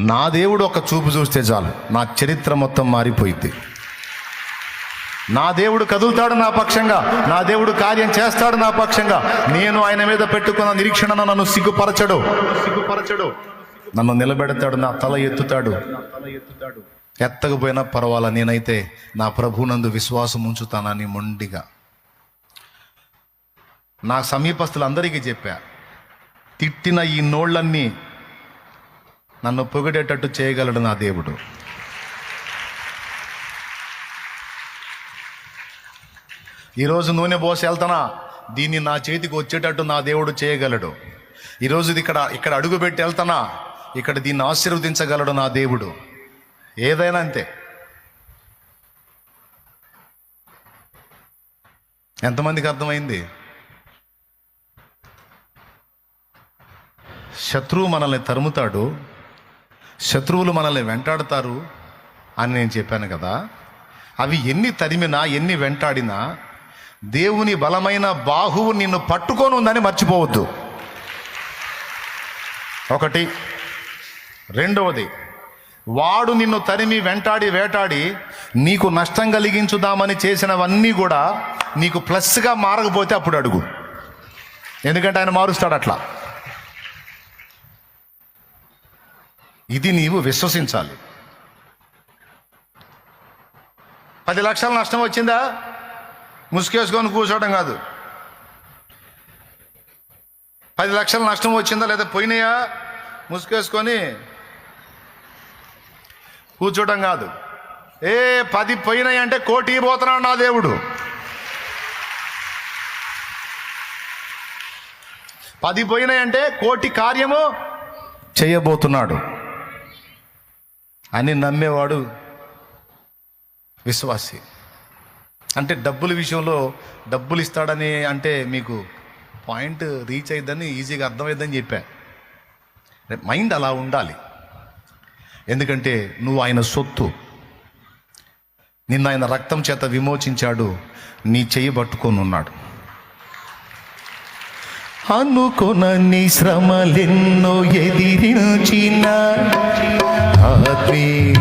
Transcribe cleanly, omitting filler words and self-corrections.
నా దేవుడు ఒక చూపు చూస్తే చాలు, నా చరిత్ర మొత్తం మారిపోయింది. నా దేవుడు కదులుతాడు నా పక్షంగా, నా దేవుడు కార్యం చేస్తాడు నా పక్షంగా. నేను ఆయన మీద పెట్టుకున్న నిరీక్షణ నన్ను సిగ్గుపరచడు, నన్ను నిలబెడతాడు, నా తల ఎత్తుతాడు. ఎత్తకపోయినా పర్వాలా, నేనైతే నా ప్రభునందు విశ్వాసం ఉంచుతానని మొండిగా నా సమీపస్తులందరికీ చెప్పా. తిట్టిన ఈ నోళ్ళన్నీ నన్ను పొగిడేటట్టు చేయగలడు నా దేవుడు. ఈరోజు నూనె పోసి వెళ్తానా, దీన్ని నా చేతికి వచ్చేటట్టు నా దేవుడు చేయగలడు. ఈరోజు ఇది ఇక్కడ అడుగుపెట్టి వెళ్తానా, ఇక్కడ దీన్ని ఆశీర్వదించగలడు నా దేవుడు. ఏదైనా అంతే. ఎంతమందికి అర్థమైంది? శత్రువు మనల్ని తరుముతాడు, శత్రువులు మనల్ని వెంటాడుతారు అని నేను చెప్పాను కదా. అవి ఎన్ని తరిమినా ఎన్ని వెంటాడినా దేవుని బలమైన బాహువు నిన్ను పట్టుకొని ఉందని మర్చిపోవద్దు. ఒకటి. రెండవది, వాడు నిన్ను తరిమి వెంటాడి వేటాడి నీకు నష్టం కలిగించుదామని చేసినవన్నీ కూడా నీకు ప్లస్గా మారకపోతే అప్పుడు అడుగు, ఎందుకంటే ఆయన మారుస్తాడు అట్లా. ఇది నీవు విశ్వసించాలి. 10 లక్షల నష్టం వచ్చిందా, ముసుకేసుకొని కూర్చోవడం కాదు. 10 లక్షల నష్టం వచ్చిందా లేదా పోయినాయా, ముసుకేసుకొని కూర్చోవడం కాదు. 10 పోయినాయి అంటే 1 కోటి పోతున్నాడు నా దేవుడు. 10 పోయినాయి అంటే 1 కోటి కార్యము చేయబోతున్నాడు అని నమ్మేవాడు విశ్వాసి. అంటే డబ్బుల విషయంలో డబ్బులు ఇస్తాడని అంటే మీకు పాయింట్ రీచ్ అయ్యిద్దని ఈజీగా అర్థమైద్దని చెప్పా. మైండ్ అలా ఉండాలి. ఎందుకంటే నువ్వు ఆయన సొత్తు. నిన్న ఆయన రక్తం చేత విమోచించాడు, నీ చెయ్యి పట్టుకొని ఉన్నాడు. అనుకొనని శ్రమలెన్నో ఎదిరించిన ఆత్మీయ